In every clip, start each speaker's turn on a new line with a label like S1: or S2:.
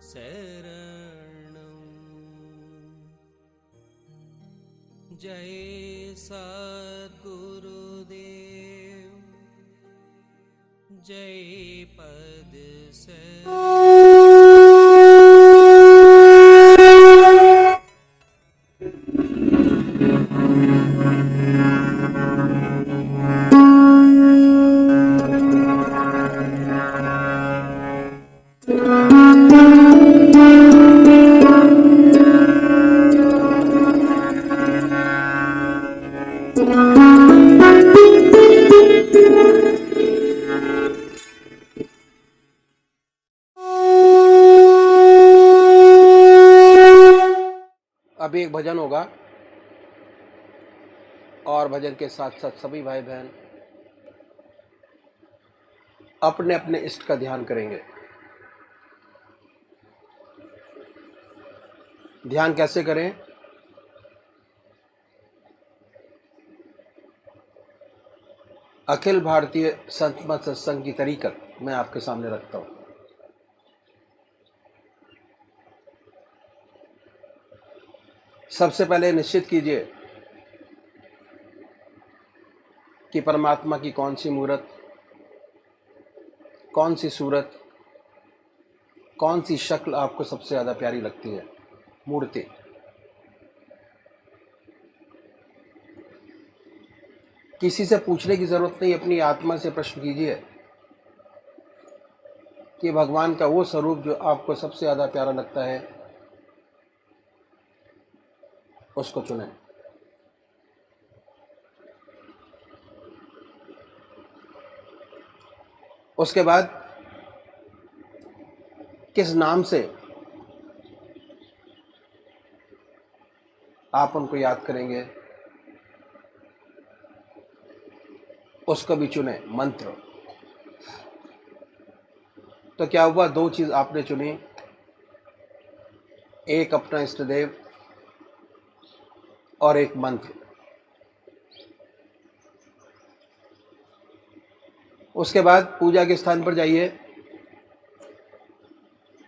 S1: शरणं। जय सद्गुरुदेव, जय पद से।
S2: अभी एक भजन होगा और भजन के साथ साथ सभी भाई बहन अपने अपने इष्ट का ध्यान करेंगे। ध्यान कैसे करें? अखिल भारतीय संतमत सत्संग की तरीकत मैं आपके सामने रखता हूं। सबसे पहले निश्चित कीजिए कि परमात्मा की कौन सी मूर्त, कौन सी सूरत, कौन सी शक्ल आपको सबसे ज़्यादा प्यारी लगती है। मूर्ति किसी से पूछने की ज़रूरत नहीं, अपनी आत्मा से प्रश्न कीजिए कि भगवान का वो स्वरूप जो आपको सबसे ज़्यादा प्यारा लगता है उसको चुनें। उसके बाद किस नाम से आप उनको याद करेंगे उसको भी चुने। मंत्र तो क्या हुआ, दो चीज आपने चुनी, एक अपना इष्ट देव और एक मंत्र। उसके बाद पूजा के स्थान पर जाइए।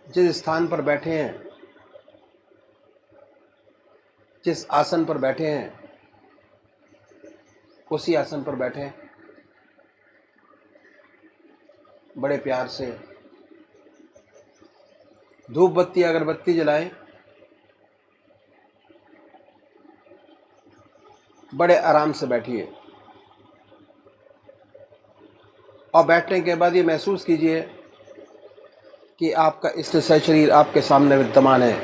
S2: जिस स्थान पर बैठे हैं, जिस आसन पर बैठे हैं, उसी आसन पर बैठें। बड़े प्यार से धूप बत्ती अगरबत्ती जलाएं। बड़े आराम से बैठिए और बैठने के बाद ये महसूस कीजिए कि आपका इष्ट शरीर आपके सामने विद्यमान है।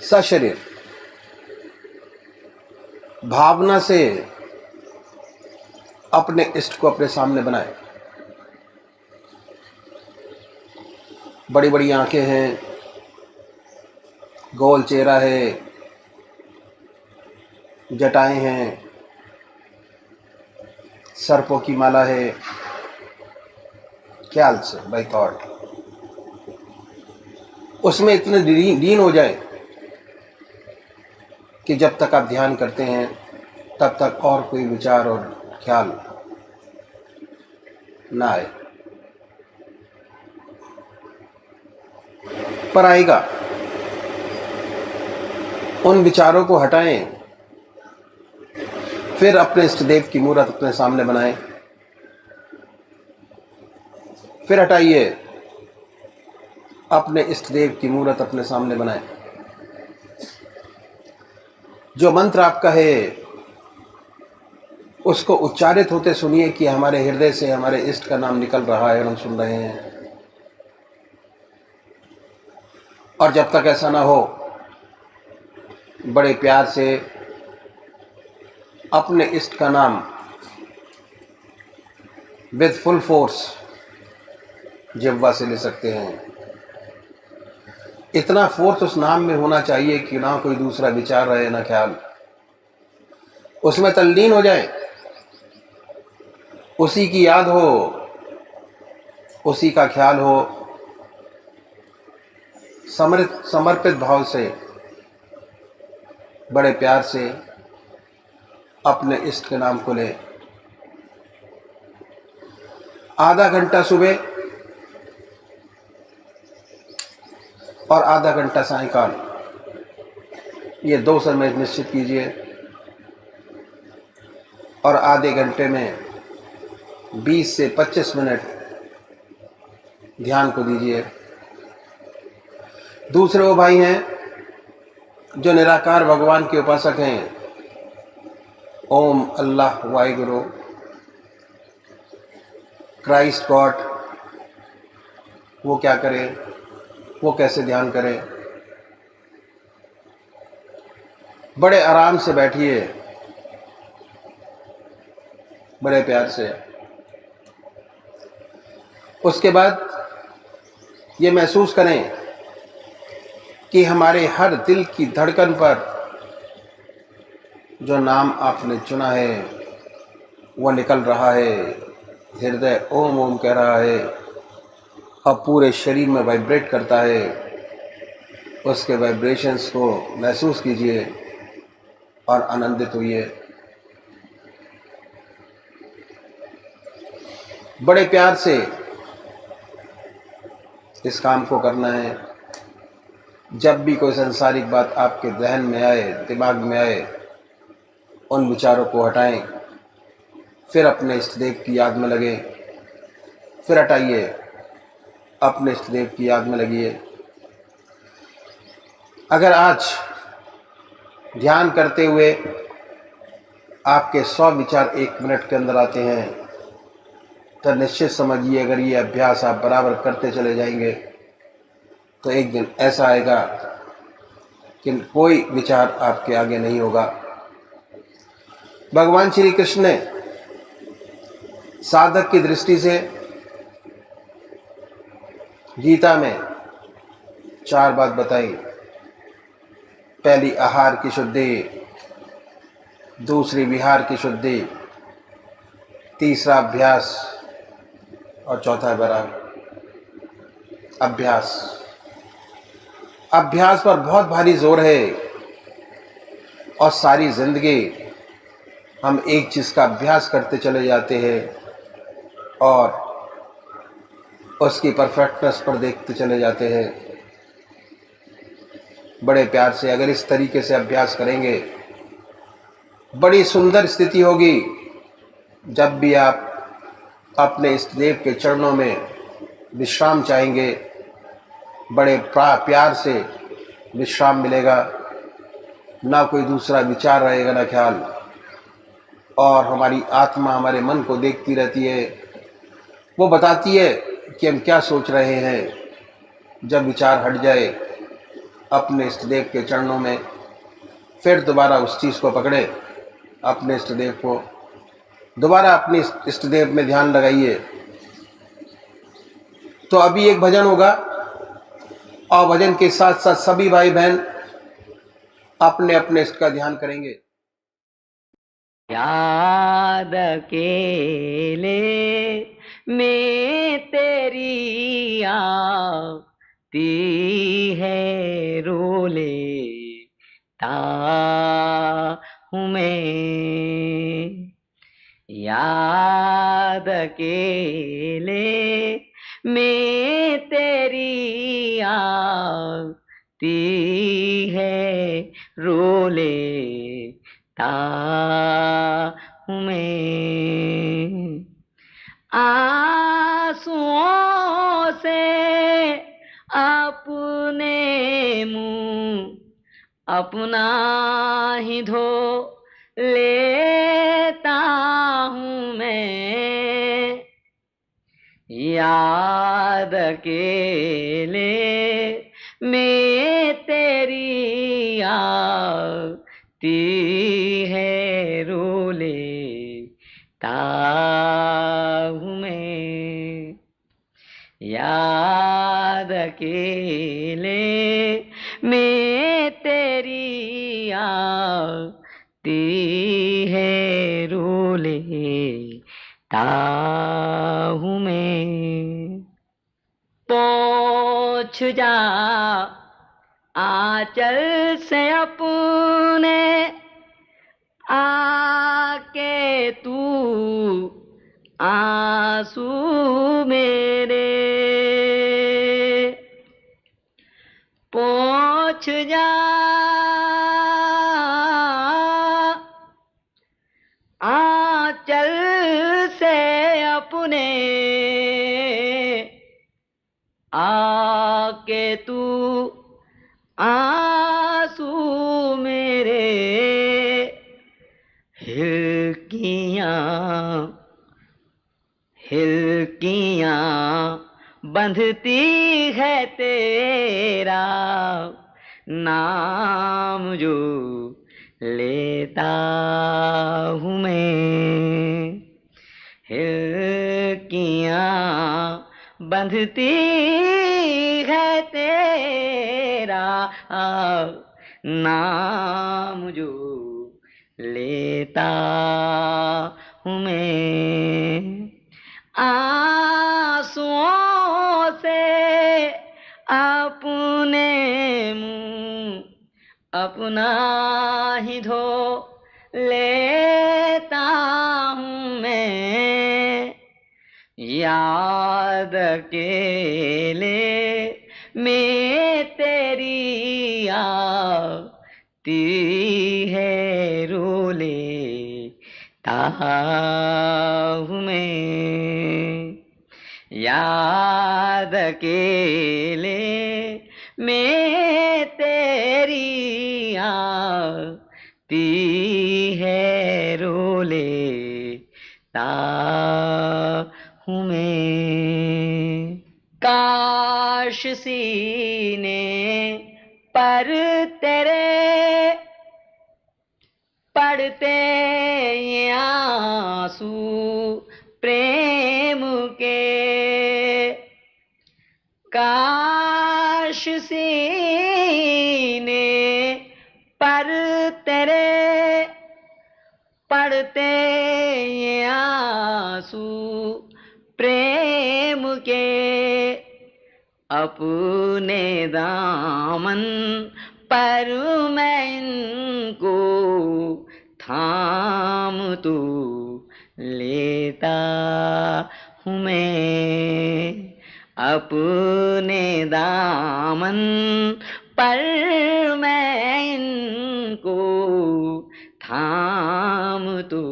S2: सशरीर भावना से अपने इष्ट को अपने सामने बनाए। बड़ी बड़ी आंखें हैं, गोल चेहरा है, जटाएं हैं, सर्पों की माला है। ख्याल से बाय थॉट उसमें इतने लीन हो जाए कि जब तक आप ध्यान करते हैं तब तक और कोई विचार और ख्याल ना आए। पर आएगा, उन विचारों को हटाएं। फिर अपने इष्ट देव की मूर्त अपने सामने बनाएं। फिर हटाइए, अपने इष्ट देव की मूर्त अपने सामने बनाएं। जो मंत्र आपका है उसको उच्चारित होते सुनिए कि हमारे हृदय से हमारे इष्ट का नाम निकल रहा है और हम सुन रहे हैं। और जब तक ऐसा ना हो, बड़े प्यार से अपने इष्ट का नाम विद फुल फोर्स जिह्वा से ले सकते हैं। इतना फोर्स उस नाम में होना चाहिए कि ना कोई दूसरा विचार रहे, ना ख्याल। उसमें तल्लीन हो जाए, उसी की याद हो, उसी का ख्याल हो। समर्पित भाव से बड़े प्यार से अपने इष्ट के नाम को ले आधा घंटा सुबह और आधा घंटा सायंकाल, ये 2 समय निश्चित कीजिए। और आधे घंटे में 20 से 25 मिनट ध्यान को दीजिए। दूसरे वो भाई हैं जो निराकार भगवान के उपासक हैं, ओम, अल्लाह, वाहिगुरु, क्राइस्ट, गॉड, वो क्या करें, वो कैसे ध्यान करें? बड़े आराम से बैठिए, बड़े प्यार से। उसके बाद ये महसूस करें कि हमारे हर दिल की धड़कन पर जो नाम आपने चुना है वो निकल रहा है। हृदय ओम ओम कह रहा है और पूरे शरीर में वाइब्रेट करता है। उसके वाइब्रेशंस को महसूस कीजिए और आनंदित होइए। बड़े प्यार से इस काम को करना है। जब भी कोई सांसारिक बात आपके ذहन में आए, दिमाग में आए, उन विचारों को हटाएं, फिर अपने इष्ट देव की याद में लगे, फिर हटाइए, अपने इष्ट देव की याद में लगिए। अगर आज ध्यान करते हुए आपके 100 विचार 1 मिनट के अंदर आते हैं तो निश्चित समझिए, अगर ये अभ्यास आप बराबर करते चले जाएंगे तो एक दिन ऐसा आएगा कि कोई विचार आपके आगे नहीं होगा। भगवान श्री कृष्ण ने साधक की दृष्टि से गीता में 4 बात बताई। पहली आहार की शुद्धि, दूसरी विहार की शुद्धि, तीसरा अभ्यास और चौथा वैराग। अभ्यास, अभ्यास पर बहुत भारी जोर है और सारी जिंदगी हम एक चीज़ का अभ्यास करते चले जाते हैं और उसकी परफेक्टनेस पर देखते चले जाते हैं। बड़े प्यार से अगर इस तरीके से अभ्यास करेंगे, बड़ी सुंदर स्थिति होगी। जब भी आप अपने इष्ट देव के चरणों में विश्राम चाहेंगे, बड़े प्यार से विश्राम मिलेगा, ना कोई दूसरा विचार रहेगा, ना ख्याल। और हमारी आत्मा हमारे मन को देखती रहती है, वो बताती है कि हम क्या सोच रहे हैं। जब विचार हट जाए अपने इष्ट देव के चरणों में, फिर दोबारा उस चीज़ को पकड़े, अपने इष्ट देव को दोबारा अपने इष्ट देव में ध्यान लगाइए। तो अभी एक भजन होगा और भजन के साथ साथ सभी भाई बहन अपने अपने इष्ट का ध्यान करेंगे।
S3: याद अकेले में तेरी आती है, रो लेता हूँ मैं। याद अकेले में तेरी आती है, रो लेता हूँ मैं। आंसुओं से अपने मुँह अपना ही धो लेता हूँ मैं। याद अकेले में तेरी आती है, रो लेता हूँ मैं। याद अकेले में तेरी आती है, रो लेता हूँ मैं। पोंछ जा आंचल से अपने, आके तू आंसुओं आंसू मेरे पोंछ जा आंचल से अपने आके तू आंसू मेरे हिलकियां हिलकियां बंधती है तेरा नाम जो लेता हूँ मैं। हिलकियां बंधती है तेरा नाम जो लेता हूँ मैं। आंसुओं से अपने मुंह अपना ही धो लेता हूँ मैं। याद अकेले में तेरी आती है रो लेता हूँ मैं। याद अकेले में तेरी आती है रो लेता हूँ मैं। काश सीने पर तेरे पड़ते ये आंसू प्रेम के। काश सीने पर तेरे पड़ते ये आंसू प्रेम के। अपने दामन पर मैं इनको थाम तू लेता हूँ मैं। अपने दामन पर मैं इनको थाम तू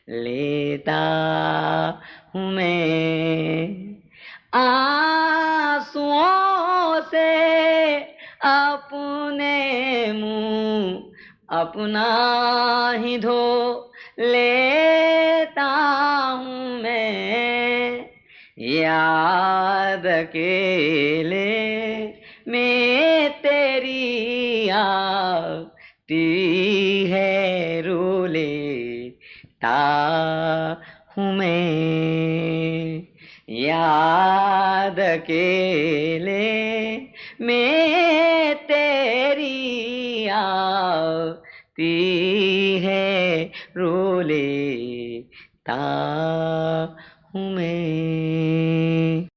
S3: लेता हूँ मैं। आंसुओं से अपने मुंह अपना ही धो लेता हूँ मैं। याद अकेले में तेरी आती है रो लेता हूँ मैं। याद अकेले में तेरी आती है रो लेता हूँ मैं।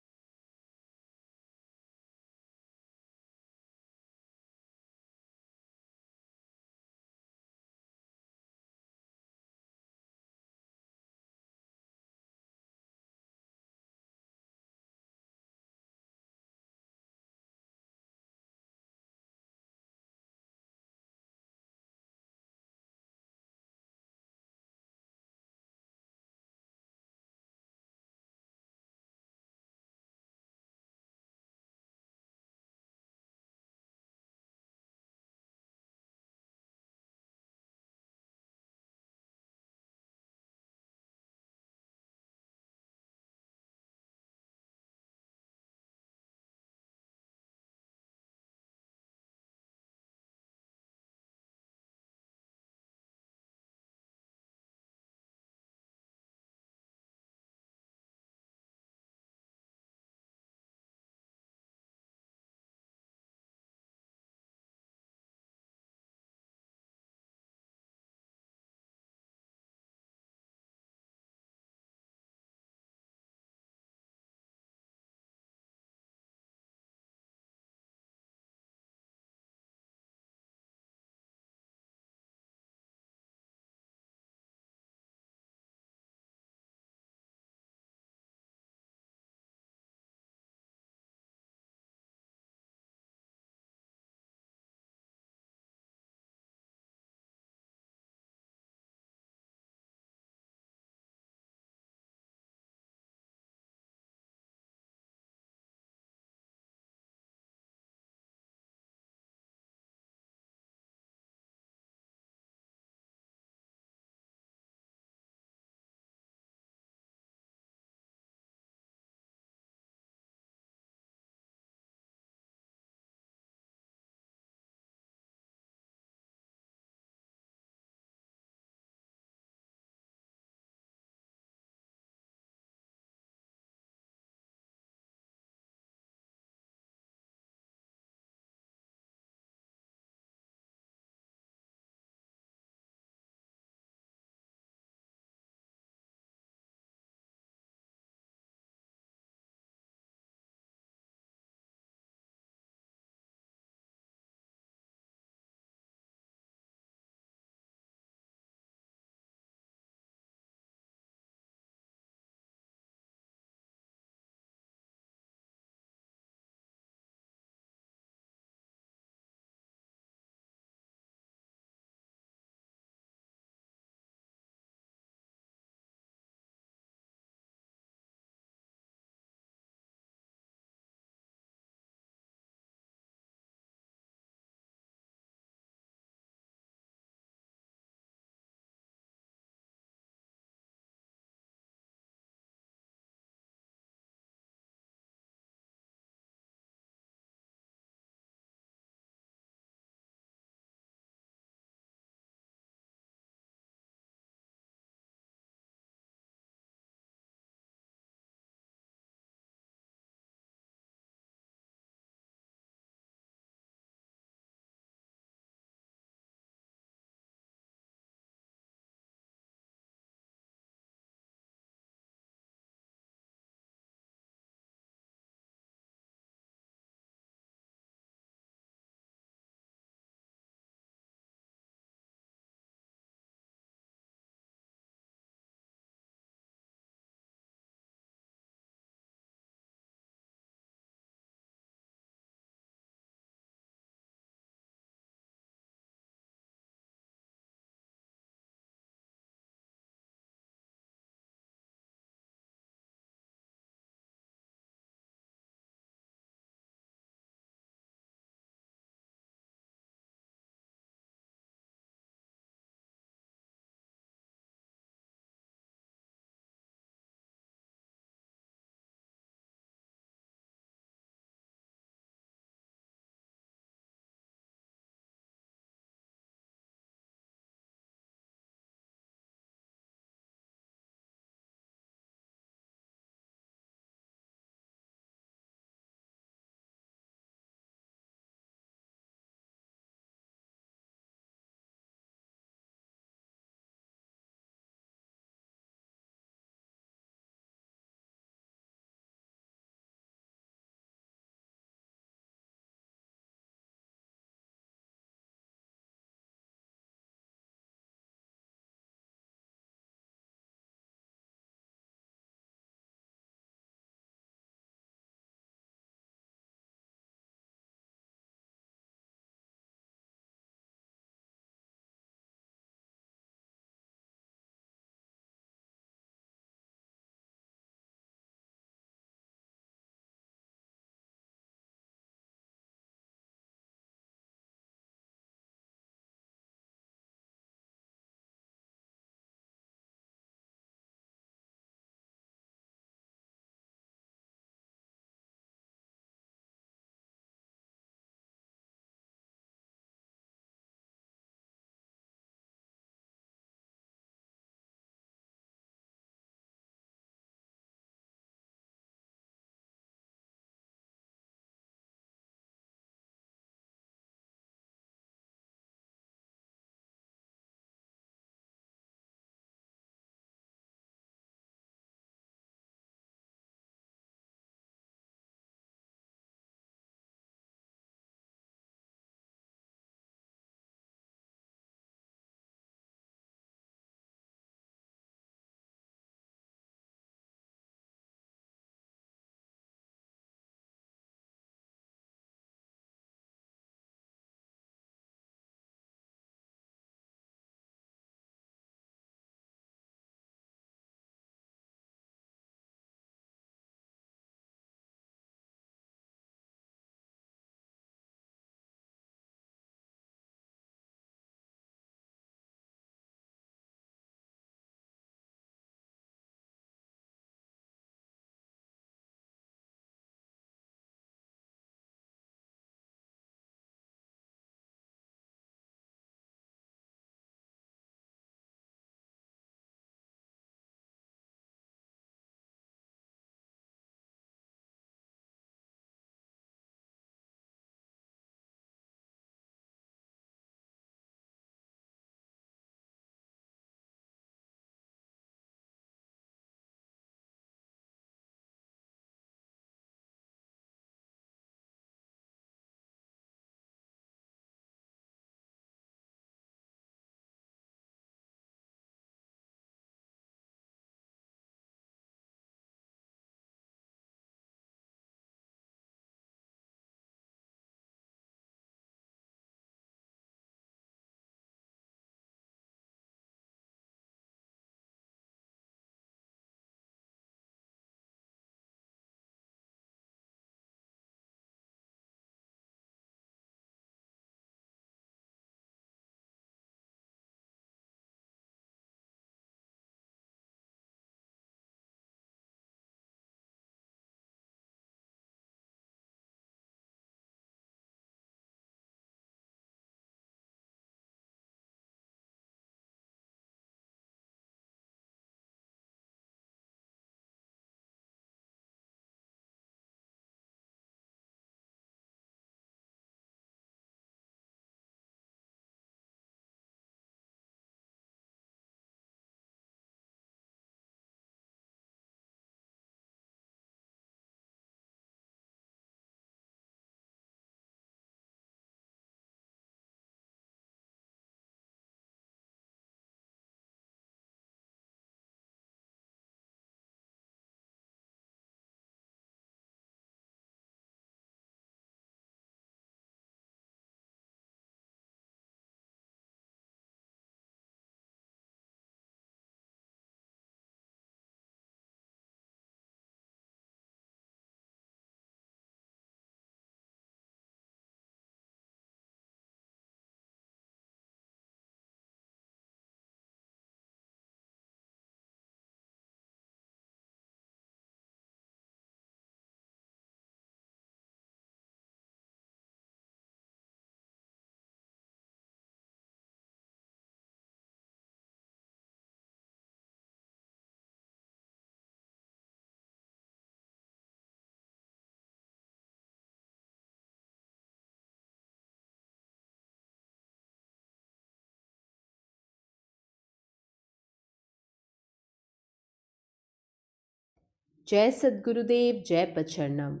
S4: Jai Sadgurudev Jai Pacharnam.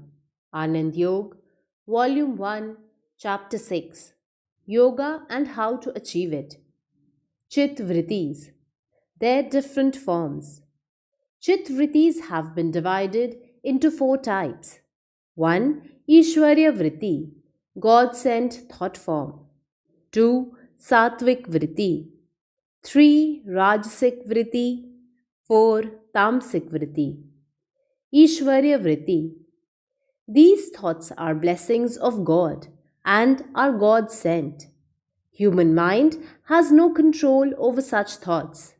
S4: Anand Yog, Volume 1, Chapter 6. Yoga and How to Achieve It. Chit Vrittis. Their different forms. Chit Vrittis have been divided into 4 types. 1. Ishwarya Vritti, God-sent thought form. 2. Satvik Vritti. 3. Rajasik Vritti. 4. Tamsik Vritti. Ishwarya Vritti. These thoughts are blessings of God and are God sent. Human mind has no control over such thoughts.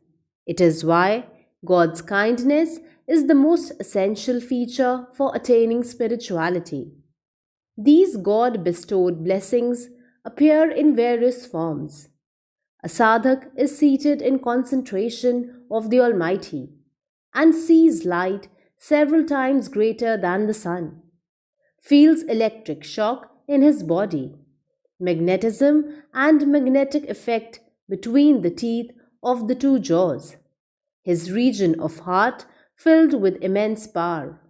S4: It is why God's kindness is the most essential feature for attaining spirituality. These God bestowed blessings appear in various forms. A sadhak is seated in concentration of the Almighty and sees light several times greater than the sun, feels electric shock in his body, magnetism and magnetic effect between the teeth of the 2 jaws, his region of heart filled with immense power,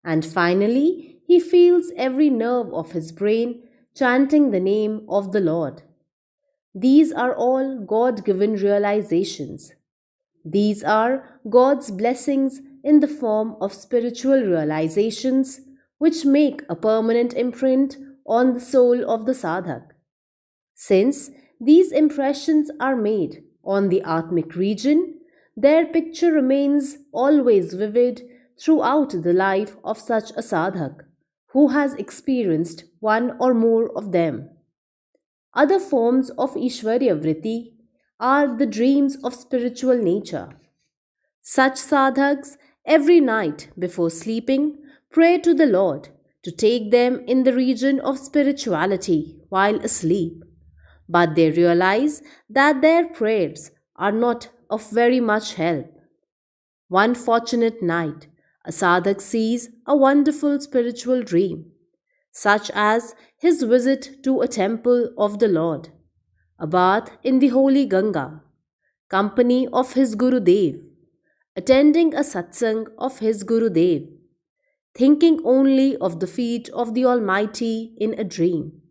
S4: and finally he feels every nerve of his brain chanting the name of the Lord. These are all God-given realizations. These are God's blessings in the form of spiritual realizations which make a permanent imprint on the soul of the sadhak. Since these impressions are made on the Atmic region, their picture remains always vivid throughout the life of such a sadhak who has experienced one or more of them. Other forms of Ishwarya Vritti are the dreams of spiritual nature. Such sadhaks every night before sleeping pray to the Lord to take them in the region of spirituality while asleep. But they realize that their prayers are not of very much help. One fortunate night, a sadhak sees a wonderful spiritual dream, such as his visit to a temple of the Lord, a bath in the holy Ganga, company of his Gurudev, attending a satsang of his Gurudev, thinking only of the feet of the Almighty in a dream.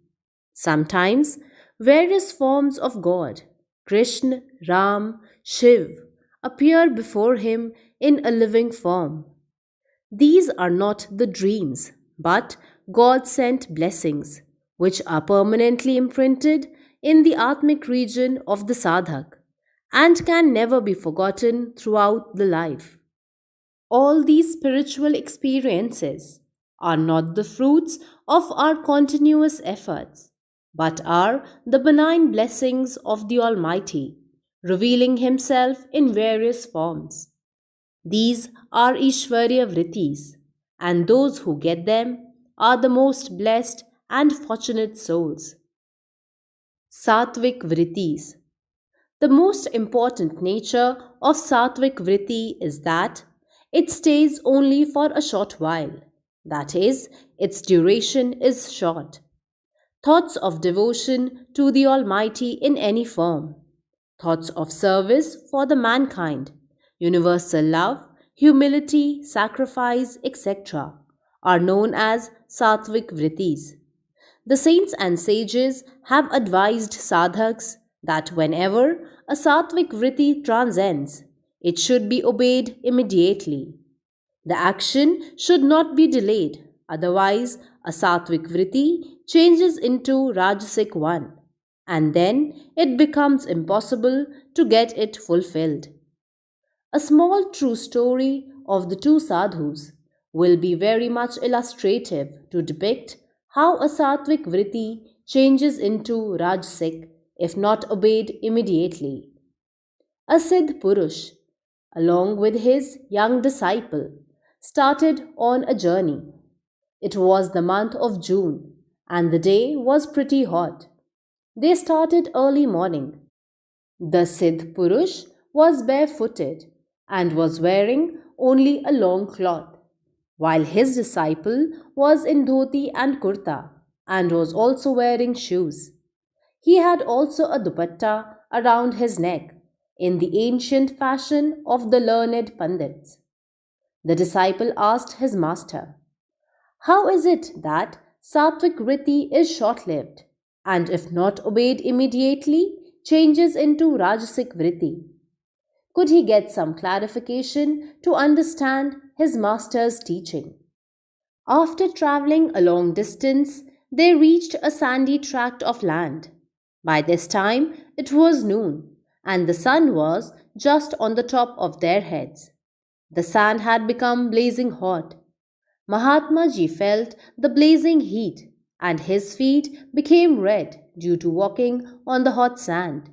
S4: Sometimes various forms of God, Krishna, Ram, Shiv, appear before him in a living form. These are not the dreams, but God sent blessings, which are permanently imprinted in the Atmic region of the sadhak and can never be forgotten throughout the life. All these spiritual experiences are not the fruits of our continuous efforts, but are the benign blessings of the Almighty, revealing Himself in various forms. These are Ishwarya Vrittis, and those who get them are the most blessed and fortunate souls. Satvik Vrittis. The most important nature of Satvik Vritti is that it stays only for a short while. That is, its duration is short. Thoughts of devotion to the Almighty in any form, thoughts of service for the mankind, universal love, humility, sacrifice, etc., are known as Satvik Vrittis. The saints and sages have advised sadhaks that whenever a Satvik Vritti transcends, it should be obeyed immediately. The action should not be delayed, otherwise, a Satvik Vritti changes into Rajasic one, and then it becomes impossible to get it fulfilled. A small true story of the 2 sadhus will be very much illustrative to depict how a Satvik Vritti changes into Rajasic if not obeyed immediately. A Siddh Purush, along with his young disciple, started on a journey. It was the month of June and the day was pretty hot. They started early morning. The Siddh Purush was barefooted and was wearing only a long cloth, while his disciple was in dhoti and kurta and was also wearing shoes. He had also a dupatta around his neck in the ancient fashion of the learned pandits. The disciple asked his master, "How is it that Sattvic Vritti is short-lived and if not obeyed immediately changes into Rajasic Vritti?" Could he get some clarification to understand his master's teaching? After traveling a long distance, they reached a sandy tract of land. By this time, it was noon, and the sun was just on the top of their heads. The sand had become blazing hot. Mahatma Ji felt the blazing heat, and his feet became red due to walking on the hot sand.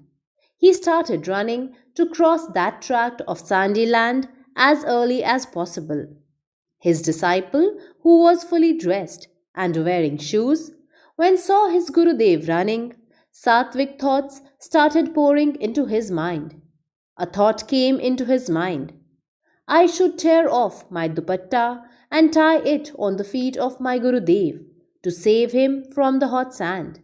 S4: He started running to cross that tract of sandy land as early as possible. His disciple, who was fully dressed and wearing shoes, when saw his Gurudev running, Sattvic thoughts started pouring into his mind. A thought came into his mind. I should tear off my dupatta and tie it on the feet of my Gurudev to save him from the hot sand.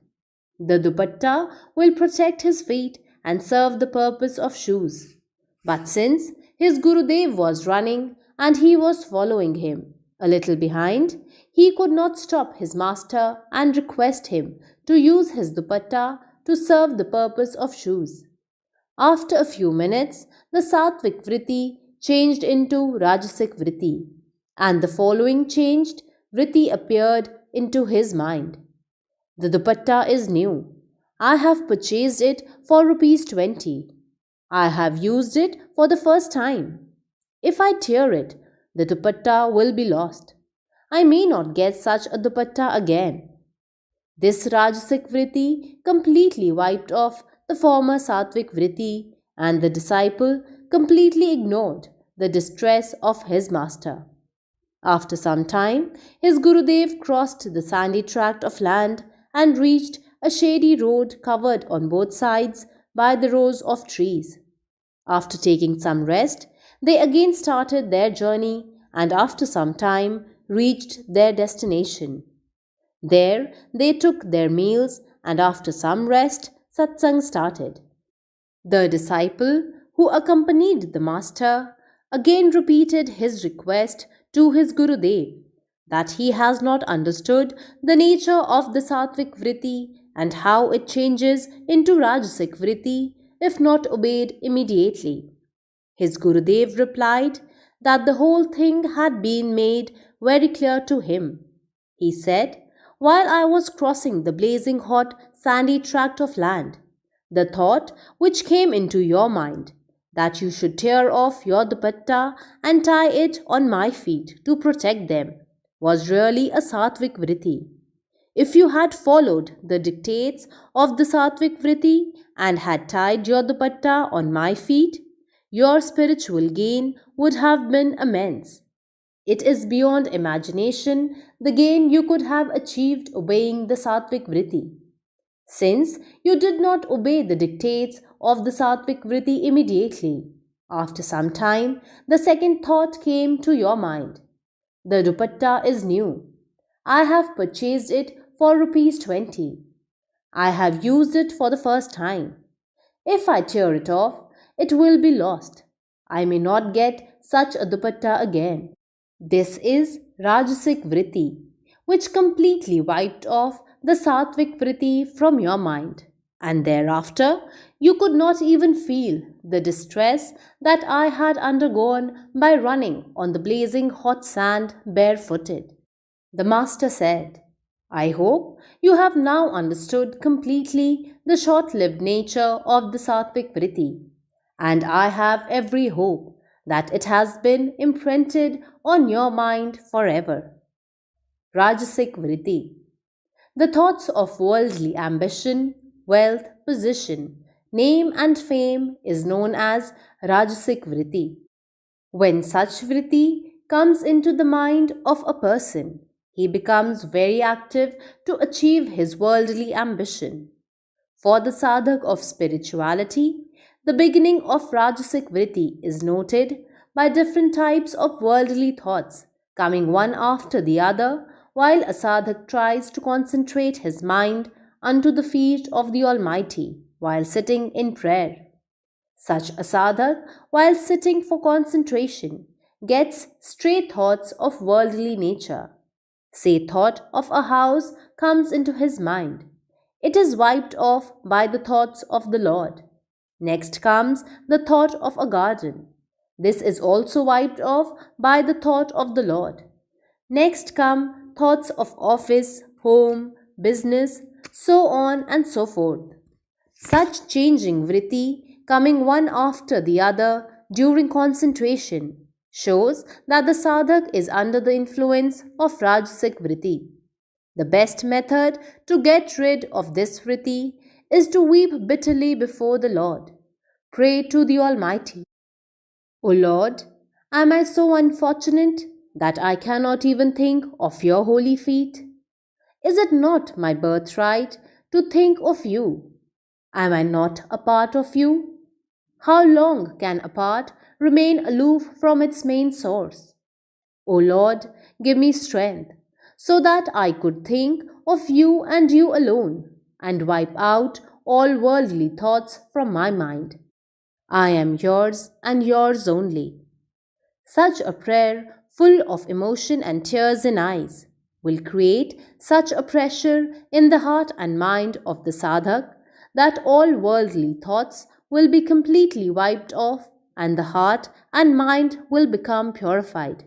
S4: The dupatta will protect his feet and serve the purpose of shoes. But since his Gurudev was running and he was following him a little behind, he could not stop his master and request him to use his dupatta to serve the purpose of shoes. After a few minutes, the Sattvic Vritti changed into Rajasic Vritti, and the following changed Vritti appeared into his mind. The dupatta is new. I have purchased it for ₹20. I have used it for the first time. If I tear it, the dupatta will be lost. I may not get such a dupatta again. This Rajasic Vritti completely wiped off the former Sattvic Vritti, and the disciple completely ignored the distress of his master. After some time, his Gurudev crossed the sandy tract of land and reached a shady road covered on both sides by the rows of trees. After taking some rest, they again started their journey and after some time reached their destination. There they took their meals and after some rest, Satsang started. The disciple who accompanied the master again repeated his request to his Gurudev that he has not understood the nature of the Sattvic Vritti and how it changes into Rajasic Vritti if not obeyed immediately. His Gurudev replied that the whole thing had been made very clear to him. He said, "While I was crossing the blazing hot sandy tract of land, the thought which came into your mind that you should tear off your dupatta and tie it on my feet to protect them was really a Sattvic Vritti. If you had followed the dictates of the Sattvic Vritti and had tied your dupatta on my feet, your spiritual gain would have been immense. It is beyond imagination the gain you could have achieved obeying the Sattvic Vritti. Since you did not obey the dictates of the Sattvic Vritti immediately, after some time the second thought came to your mind. The dupatta is new. I have purchased it for ₹20. I have used it for the first time. If I tear it off, it will be lost. I may not get such a dupatta again. This is Rajasic Vritti, which completely wiped off the Sattvic Vritti from your mind, and thereafter you could not even feel the distress that I had undergone by running on the blazing hot sand barefooted." The master said, "I hope you have now understood completely the short-lived nature of the Sattvic Vritti, and I have every hope that it has been imprinted on your mind forever." Rajasic Vritti. The thoughts of worldly ambition, wealth, position, name and fame is known as Rajasic Vritti. When such vritti comes into the mind of a person, he becomes very active to achieve his worldly ambition. For the sadhak of spirituality, the beginning of Rajasic Vritti is noted by different types of worldly thoughts coming one after the other while a sadhak tries to concentrate his mind unto the feet of the Almighty while sitting in prayer. Such a sadhak, while sitting for concentration, gets stray thoughts of worldly nature. Say thought of a house comes into his mind. It is wiped off by the thoughts of the Lord. Next comes the thought of a garden. This is also wiped off by the thought of the Lord. Next come thoughts of office, home, business, so on and so forth. Such changing vritti, coming one after the other during concentration, shows that the sadhak is under the influence of rajasic vritti. The best method to get rid of this vritti is to weep bitterly before the Lord. Pray to the Almighty. O Lord, am I so unfortunate that I cannot even think of your holy feet? Is it not my birthright to think of you? Am I not a part of you? How long can a part remain aloof from its main source? O Lord, give me strength so that I could think of you and you alone and wipe out all worldly thoughts from my mind. I am yours and yours only. Such a prayer, full of emotion and tears in eyes, will create such a pressure in the heart and mind of the sadhak that all worldly thoughts will be completely wiped off and the heart and mind will become purified.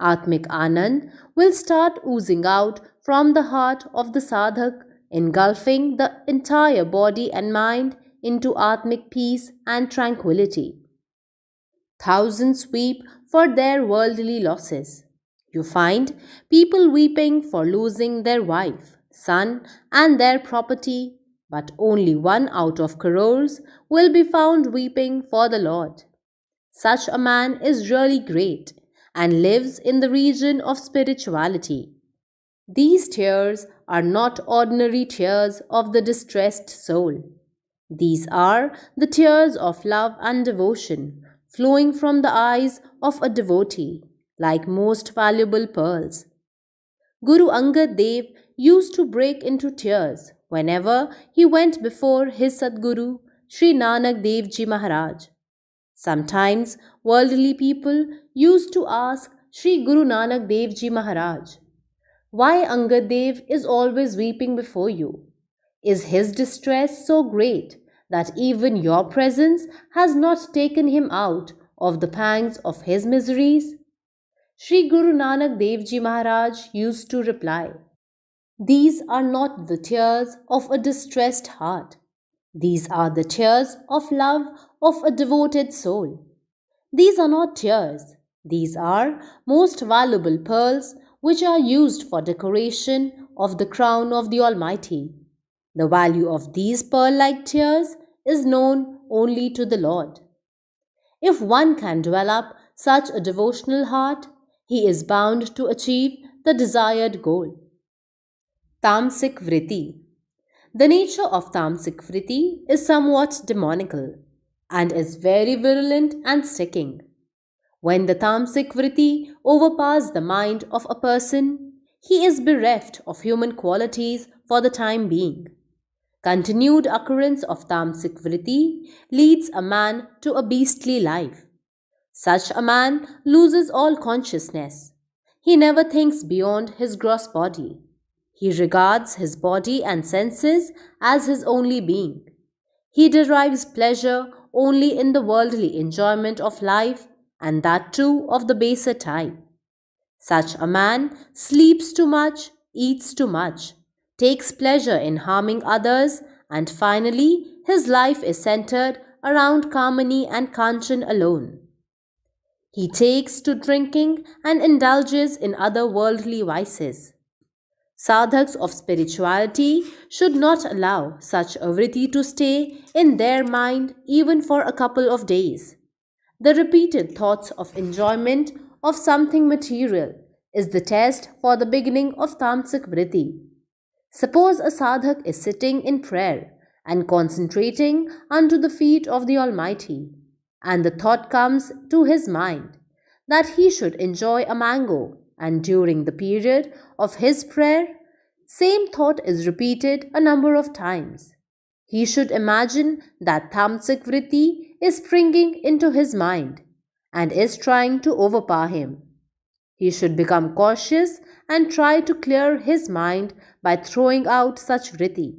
S4: Atmik Anand will start oozing out from the heart of the sadhak, engulfing the entire body and mind into Atmik peace and tranquility. Thousands weep for their worldly losses. You find people weeping for losing their wife, son, and their property, but only 1 out of crores will be found weeping for the Lord. Such a man is really great and lives in the region of spirituality. These tears are not ordinary tears of the distressed soul. These are the tears of love and devotion flowing from the eyes of a devotee, like most valuable pearls. Guru Angad Dev used to break into tears whenever he went before his Sadguru, Shri Nanak Dev Ji Maharaj. Sometimes worldly people used to ask Shri Guru Nanak Dev Ji Maharaj, "Why Angad Dev is always weeping before you? Is his distress so great that even your presence has not taken him out of the pangs of his miseries?" Shri Guru Nanak Dev Ji Maharaj used to reply, "These are not the tears of a distressed heart. These are the tears of love of a devoted soul. These are not tears. These are most valuable pearls which are used for decoration of the crown of the Almighty. The value of these pearl-like tears is known only to the Lord. If one can develop such a devotional heart, he is bound to achieve the desired goal." Tamsik Vritti. The nature of Tamsik Vritti is somewhat demonical and is very virulent and sticking. When the Tamsik Vritti overpowers the mind of a person, he is bereft of human qualities for the time being. Continued occurrence of Tamsik Vritti leads a man to a beastly life. Such a man loses all consciousness. He never thinks beyond his gross body. He regards his body and senses as his only being. He derives pleasure only in the worldly enjoyment of life, and that too of the baser type. Such a man sleeps too much, eats too much, takes pleasure in harming others, and finally his life is centered around Kamani and Kanchan alone. He takes to drinking and indulges in other worldly vices. Sadhaks of spirituality should not allow such a vritti to stay in their mind even for a couple of days. The repeated thoughts of enjoyment of something material is the test for the beginning of tamasic vritti. Suppose a sadhak is sitting in prayer and concentrating unto the feet of the Almighty, and the thought comes to his mind that he should enjoy a mango, and during the period of his prayer, same thought is repeated a number of times. He should imagine that tamasic vritti is springing into his mind, and is trying to overpower him. He should become cautious and try to clear his mind by throwing out such vritti.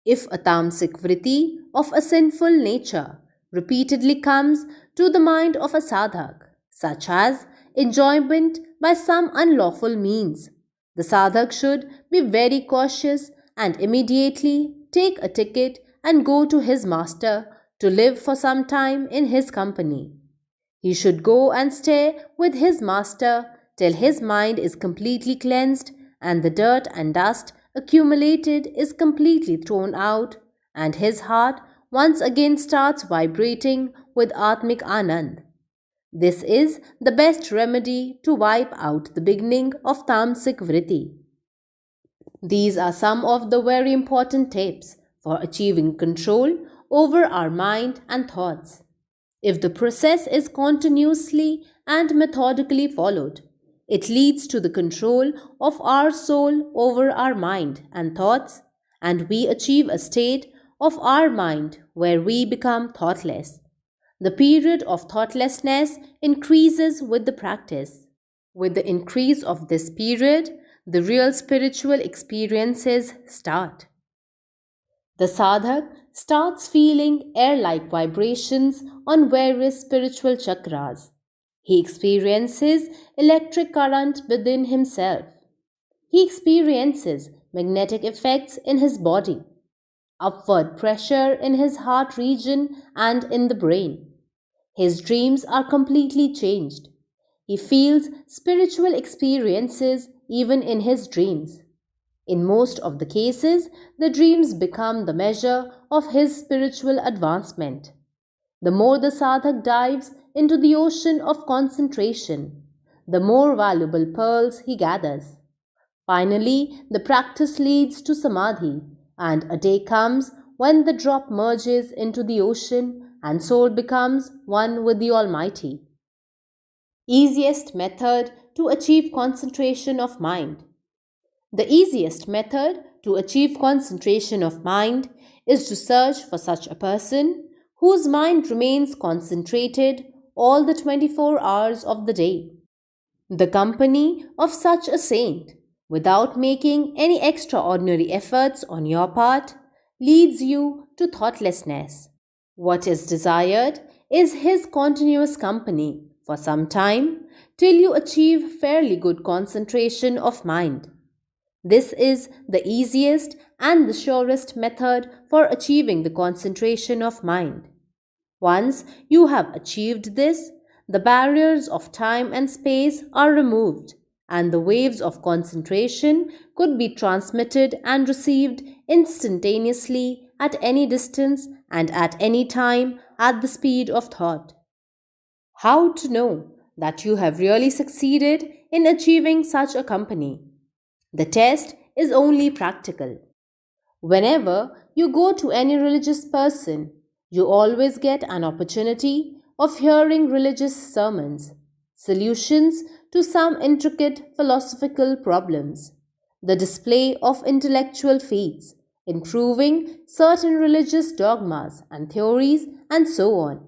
S4: If a tamasic vritti of a sinful nature repeatedly comes to the mind of a sadhak, such as enjoyment by some unlawful means, the sadhak should be very cautious and immediately take a ticket and go to his master to live for some time in his company. He should go and stay with his master till his mind is completely cleansed and the dirt and dust accumulated is completely thrown out, and his heart once again starts vibrating with Atmik Anand. This is the best remedy to wipe out the beginning of Tamasic Vritti. These are some of the very important tips for achieving control over our mind and thoughts. If the process is continuously and methodically followed, it leads to the control of our soul over our mind and thoughts, and we achieve a state of our mind where we become thoughtless. The period of thoughtlessness increases with the practice. With the increase of this period, the real spiritual experiences start. The sadhak starts feeling air-like vibrations on various spiritual chakras. He experiences electric current within himself. He experiences magnetic effects in his body, upward pressure in his heart region and in the brain. His dreams are completely changed. He feels spiritual experiences even in his dreams. In most of the cases, the dreams become the measure of his spiritual advancement. The more the sadhak dives into the ocean of concentration, the more valuable pearls he gathers. Finally, the practice leads to samadhi, and a day comes when the drop merges into the ocean and soul becomes one with the Almighty. Easiest method to achieve concentration of mind. The easiest method to achieve concentration of mind is to search for such a person whose mind remains concentrated all the 24 hours of the day. The company of such a saint, without making any extraordinary efforts on your part, leads you to thoughtlessness. What is desired is his continuous company for some time till you achieve fairly good concentration of mind. This is the easiest and the surest method for achieving the concentration of mind. Once you have achieved this, the barriers of time and space are removed, and the waves of concentration could be transmitted and received instantaneously at any distance and at any time at the speed of thought. How to know that you have really succeeded in achieving such a company? The test is only practical. Whenever you go to any religious person, you always get an opportunity of hearing religious sermons, solutions to some intricate philosophical problems, the display of intellectual feats, improving certain religious dogmas and theories, and so on.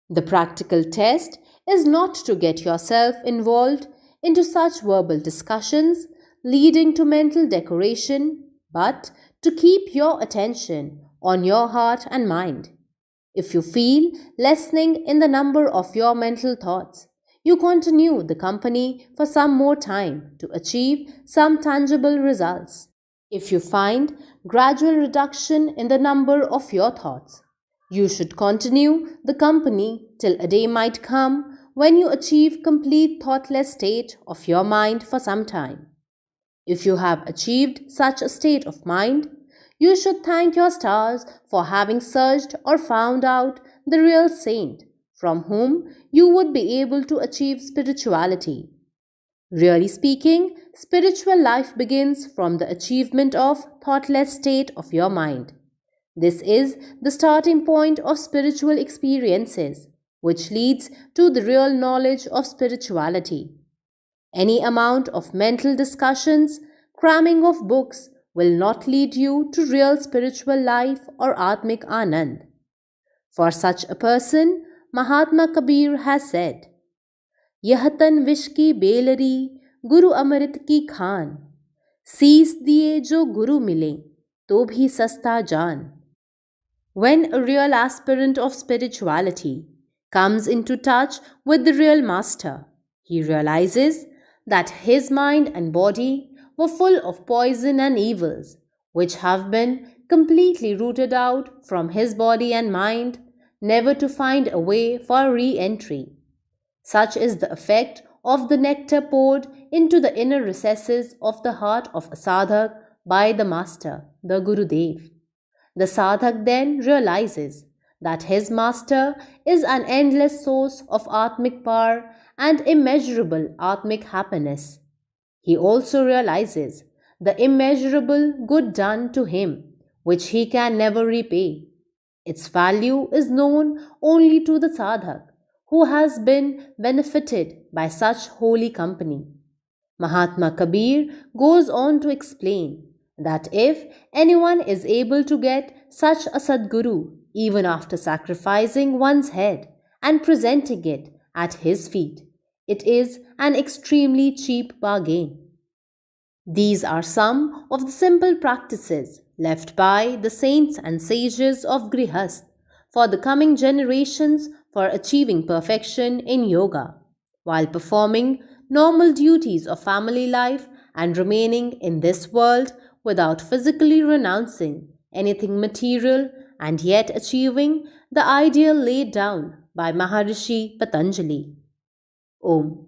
S4: The practical test is not to get yourself involved into such verbal discussions leading to mental decoration, but to keep your attention on your heart and mind. If you feel lessening in the number of your mental thoughts, you continue the company for some more time to achieve some tangible results. If you find gradual reduction in the number of your thoughts, you should continue the company till a day might come when you achieve complete thoughtless state of your mind for some time. If you have achieved such a state of mind, you should thank your stars for having searched or found out the real saint from whom you would be able to achieve spirituality. Really speaking, spiritual life begins from the achievement of thoughtless state of your mind. This is the starting point of spiritual experiences, which leads to the real knowledge of spirituality. Any amount of mental discussions, cramming of books will not lead you to real spiritual life or Atmik Anand. For such a person, Mahatma Kabir has said, "Yah tan vish ki belari, Guru Amrit ki khan, शीस दिए जो गुरु मिले तो भी सस्ता जान." When a real aspirant of spirituality comes into touch with the real master, he realizes that his mind and body were full of poison and evils, which have been completely rooted out from his body and mind, never to find a way for re entry. Such is the effect of the nectar poured into the inner recesses of the heart of a sadhak by the master, the Gurudev. The sadhak then realizes that his master is an endless source of atmic power and immeasurable atmic happiness. He also realizes the immeasurable good done to him, which he can never repay. Its value is known only to the sadhak who has been benefited by such holy company. Mahatma Kabir goes on to explain that if anyone is able to get such a Sadguru even after sacrificing one's head and presenting it at his feet, it is an extremely cheap bargain. These are some of the simple practices left by the saints and sages of Grihast for the coming generations for achieving perfection in yoga, while performing normal duties of family life and remaining in this world without physically renouncing anything material and yet achieving the ideal laid down by Maharishi Patanjali. Om.